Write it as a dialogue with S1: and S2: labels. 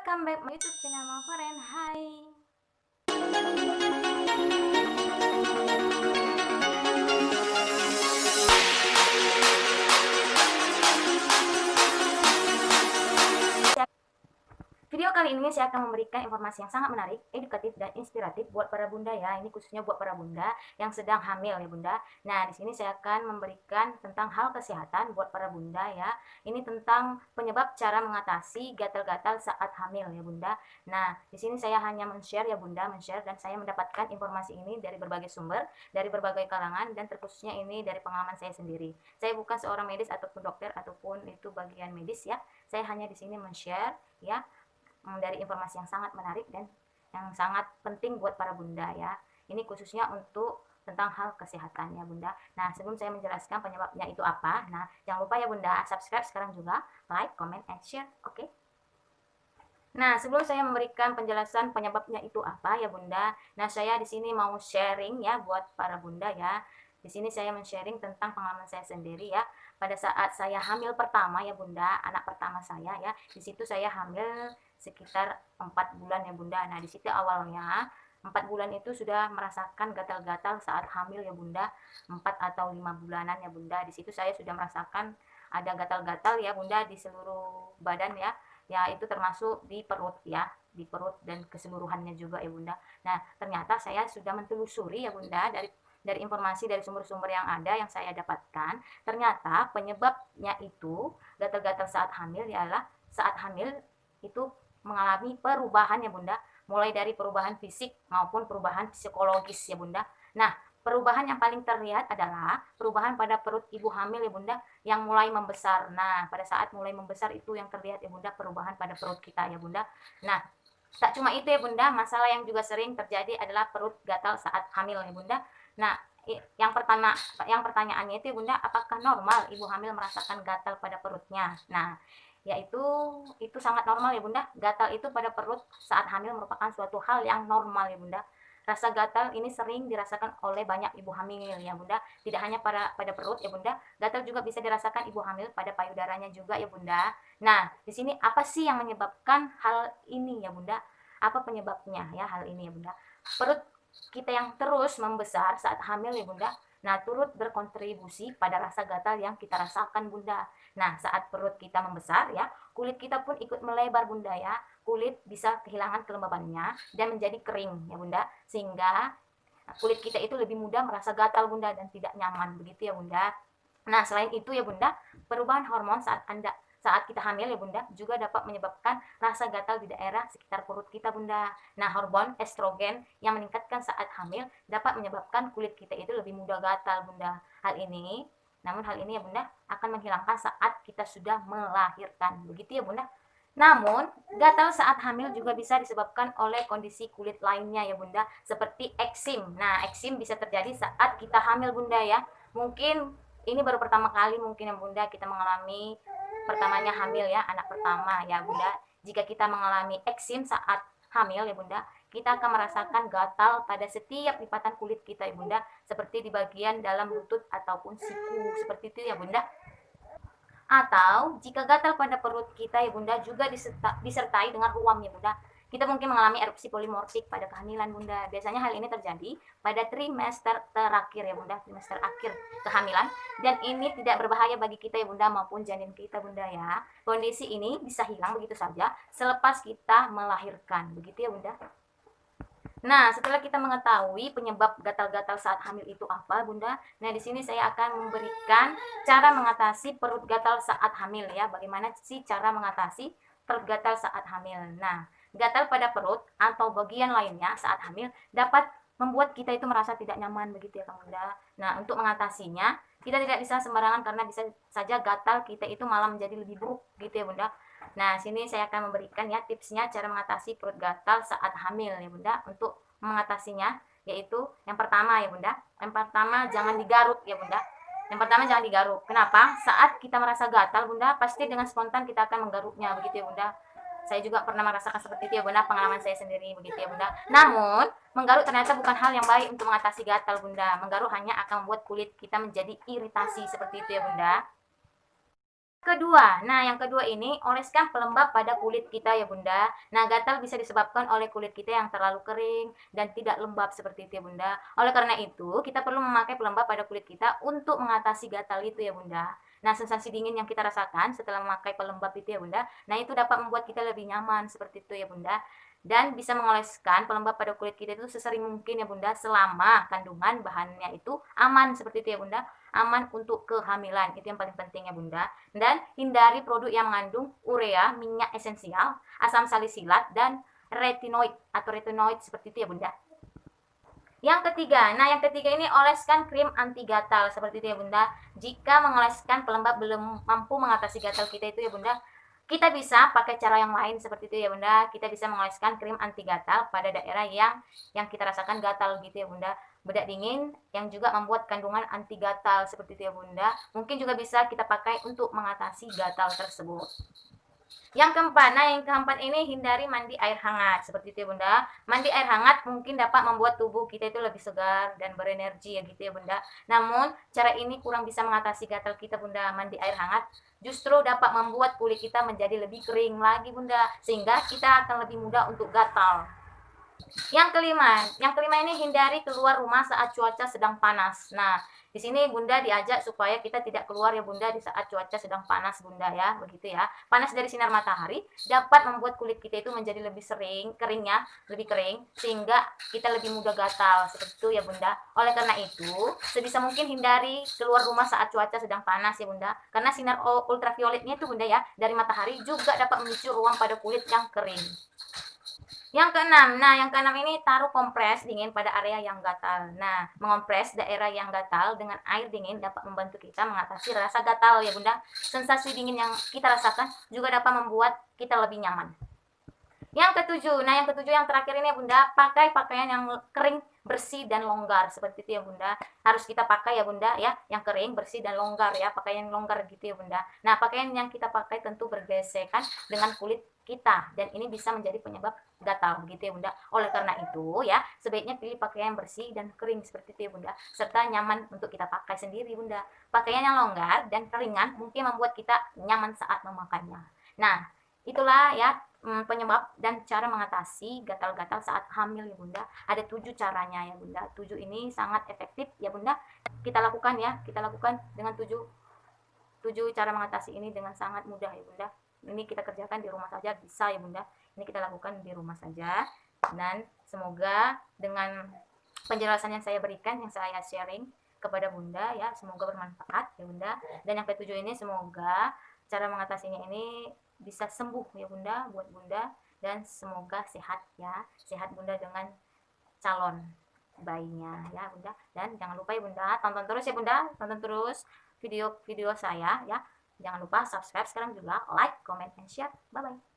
S1: welcome back my YouTube channel Mama Foren. Hai. Video kali ini saya akan memberikan informasi yang sangat menarik, edukatif dan inspiratif buat para bunda ya. Ini khususnya buat para bunda yang sedang hamil ya bunda. Nah, di sini saya akan memberikan tentang hal kesehatan buat para bunda ya. Ini tentang penyebab cara mengatasi gatal-gatal saat hamil ya bunda. Nah, di sini saya hanya men-share ya bunda, men-share, dan saya mendapatkan informasi ini dari berbagai sumber, dari berbagai kalangan, dan terkhususnya ini dari pengalaman saya sendiri. Saya bukan seorang medis ataupun dokter ataupun itu bagian medis ya. Saya hanya di sini men-share ya, dari informasi yang sangat menarik dan yang sangat penting buat para bunda ya. Ini khususnya untuk tentang hal kesehatan ya bunda. Nah, sebelum saya menjelaskan penyebabnya itu apa, nah jangan lupa ya bunda subscribe sekarang juga, like, comment, and share, oke? Nah, sebelum saya memberikan penjelasan penyebabnya itu apa ya bunda, nah saya di sini mau sharing ya buat para bunda ya. Di sini saya men-sharing tentang pengalaman saya sendiri ya. Pada saat saya hamil pertama ya bunda, anak pertama saya ya, di situ saya hamil sekitar 4 bulan ya bunda. Nah, di situ awalnya 4 bulan itu sudah merasakan gatal-gatal saat hamil ya bunda, 4 atau 5 bulanan ya bunda. Di situ saya sudah merasakan ada gatal-gatal ya bunda di seluruh badan ya. Ya, itu termasuk di perut ya, di perut dan keseluruhannya juga ya bunda. Nah, ternyata saya sudah mentelusuri ya bunda, dari informasi dari sumber-sumber yang ada yang saya dapatkan, ternyata penyebabnya itu gatal-gatal saat hamil ialah saat hamil itu mengalami perubahan ya bunda, mulai dari perubahan fisik maupun perubahan psikologis ya bunda. Nah, perubahan yang paling terlihat adalah perubahan pada perut ibu hamil ya bunda, yang mulai membesar. Nah, pada saat mulai membesar itu yang terlihat ya bunda, perubahan pada perut kita ya bunda. Nah, tak cuma itu ya bunda, masalah yang juga sering terjadi adalah perut gatal saat hamil ya bunda. Nah, yang pertanyaannya itu ya bunda, apakah normal ibu hamil merasakan gatal pada perutnya? Nah, yaitu itu sangat normal ya bunda. Gatal itu pada perut saat hamil merupakan suatu hal yang normal ya bunda. Rasa gatal ini sering dirasakan oleh banyak ibu hamil ya bunda. Tidak hanya pada perut ya bunda, gatal juga bisa dirasakan ibu hamil pada payudaranya juga ya bunda. Nah, di sini apa sih yang menyebabkan hal ini ya bunda? Apa penyebabnya ya hal ini ya bunda? Perut kita yang terus membesar saat hamil ya bunda, nah turut berkontribusi pada rasa gatal yang kita rasakan bunda. Nah, saat perut kita membesar ya, kulit kita pun ikut melebar bunda ya. Kulit bisa kehilangan kelembabannya dan menjadi kering ya bunda, sehingga kulit kita itu lebih mudah merasa gatal bunda dan tidak nyaman begitu ya bunda. Nah, selain itu ya bunda, perubahan hormon saat kita hamil ya bunda juga dapat menyebabkan rasa gatal di daerah sekitar perut kita bunda. Nah, hormon estrogen yang meningkatkan saat hamil dapat menyebabkan kulit kita itu lebih mudah gatal bunda. Namun hal ini ya bunda akan menghilangkan saat kita sudah melahirkan. Begitu ya bunda. Namun, gatal saat hamil juga bisa disebabkan oleh kondisi kulit lainnya ya bunda, seperti eksim. Nah, eksim bisa terjadi saat kita hamil bunda ya. Mungkin ini baru pertama kali mungkin ya bunda kita mengalami pertamanya hamil ya, anak pertama ya bunda. Jika kita mengalami eksim saat hamil ya bunda, kita akan merasakan gatal pada setiap lipatan kulit kita ya bunda, seperti di bagian dalam lutut ataupun siku, seperti itu ya bunda. Atau jika gatal pada perut kita ya bunda juga disertai dengan ruam ya bunda, kita mungkin mengalami erupsi polimorfik pada kehamilan bunda. Biasanya hal ini terjadi pada trimester terakhir ya bunda, trimester akhir kehamilan, dan ini tidak berbahaya bagi kita ya bunda maupun janin kita bunda ya. Kondisi ini bisa hilang begitu saja selepas kita melahirkan, begitu ya bunda. Nah, setelah kita mengetahui penyebab gatal-gatal saat hamil itu apa, Bunda? Nah, di sini saya akan memberikan cara mengatasi perut gatal saat hamil ya. Bagaimana sih cara mengatasi perut gatal saat hamil? Nah, gatal pada perut atau bagian lainnya saat hamil dapat membuat kita itu merasa tidak nyaman begitu ya, Kang Bunda. Nah, untuk mengatasinya, kita tidak bisa sembarangan karena bisa saja gatal kita itu malah menjadi lebih buruk gitu ya, Bunda. Nah, sini saya akan memberikan ya tipsnya cara mengatasi perut gatal saat hamil ya Bunda. Untuk mengatasinya yaitu yang pertama ya Bunda. Yang pertama jangan digaruk ya Bunda. Yang pertama jangan digaruk. Kenapa? Saat kita merasa gatal Bunda, pasti dengan spontan kita akan menggaruknya begitu ya Bunda. Saya juga pernah merasakan seperti itu ya Bunda, pengalaman saya sendiri begitu ya Bunda. Namun, menggaruk ternyata bukan hal yang baik untuk mengatasi gatal Bunda. Menggaruk hanya akan membuat kulit kita menjadi iritasi seperti itu ya Bunda. Yang kedua ini oleskan pelembab pada kulit kita ya Bunda. Nah, gatal bisa disebabkan oleh kulit kita yang terlalu kering dan tidak lembab seperti itu ya Bunda. Oleh karena itu, kita perlu memakai pelembab pada kulit kita untuk mengatasi gatal itu ya Bunda. Nah, sensasi dingin yang kita rasakan setelah memakai pelembab itu ya Bunda, nah itu dapat membuat kita lebih nyaman seperti itu ya Bunda. Dan bisa mengoleskan pelembab pada kulit kita itu sesering mungkin ya Bunda, selama kandungan bahannya itu aman seperti itu ya Bunda, aman untuk kehamilan. Itu yang paling penting ya Bunda. Dan hindari produk yang mengandung urea, minyak esensial, asam salisilat, dan retinoid seperti itu ya Bunda. Yang ketiga ini oleskan krim anti gatal seperti itu ya Bunda. Jika mengoleskan pelembab belum mampu mengatasi gatal kita itu ya Bunda, kita bisa pakai cara yang lain seperti itu ya Bunda. Kita bisa mengoleskan krim anti gatal pada daerah yang kita rasakan gatal gitu ya Bunda. Bedak dingin yang juga membuat kandungan anti gatal seperti itu ya Bunda. Mungkin juga bisa kita pakai untuk mengatasi gatal tersebut. Yang keempat ini hindari mandi air hangat seperti itu ya Bunda. Mandi air hangat mungkin dapat membuat tubuh kita itu lebih segar dan berenergi ya gitu ya Bunda. Namun cara ini kurang bisa mengatasi gatal kita Bunda. Mandi air hangat justru dapat membuat kulit kita menjadi lebih kering lagi Bunda, sehingga kita akan lebih mudah untuk gatal. Yang kelima ini hindari keluar rumah saat cuaca sedang panas. Nah, di sini Bunda diajak supaya kita tidak keluar ya Bunda di saat cuaca sedang panas Bunda ya, begitu ya. Panas dari sinar matahari dapat membuat kulit kita itu menjadi lebih lebih kering sehingga kita lebih mudah gatal seperti itu ya Bunda. Oleh karena itu, sebisa mungkin hindari keluar rumah saat cuaca sedang panas ya Bunda. Karena sinar ultravioletnya itu Bunda ya dari matahari juga dapat memicu ruam pada kulit yang kering. Yang keenam ini taruh kompres dingin pada area yang gatal. Nah, mengompres daerah yang gatal dengan air dingin dapat membantu kita mengatasi rasa gatal ya Bunda. Sensasi dingin yang kita rasakan juga dapat membuat kita lebih nyaman. Yang ketujuh yang terakhir ini ya Bunda, pakai pakaian yang kering, bersih dan longgar seperti itu ya Bunda. Harus kita pakai ya Bunda ya, yang kering, bersih dan longgar ya, pakaian longgar gitu ya Bunda. Nah, pakaian yang kita pakai tentu bergesekan dengan kulit kita dan ini bisa menjadi penyebab gatal gitu ya Bunda. Oleh karena itu ya, sebaiknya pilih pakaian bersih dan kering seperti itu ya Bunda, serta nyaman untuk kita pakai sendiri Bunda. Pakaian yang longgar dan ringan mungkin membuat kita nyaman saat memakainya. Nah, itulah ya penyebab dan cara mengatasi gatal-gatal saat hamil ya Bunda. Ada 7 caranya ya Bunda. 7 ini sangat efektif ya Bunda. Kita lakukan ya, kita lakukan dengan 7 cara mengatasi ini dengan sangat mudah ya Bunda. Ini kita kerjakan di rumah saja bisa ya Bunda. Ini kita lakukan di rumah saja dan semoga dengan penjelasan yang saya berikan, yang saya sharing kepada Bunda ya, semoga bermanfaat ya Bunda. Dan yang ketujuh ini semoga cara mengatasinya ini bisa sembuh ya Bunda buat Bunda dan semoga sehat ya, sehat Bunda dengan calon bayinya ya Bunda. Dan jangan lupa ya Bunda, tonton terus ya Bunda, tonton terus video-video saya ya. Jangan lupa subscribe sekarang juga, like, comment, and share. Bye bye.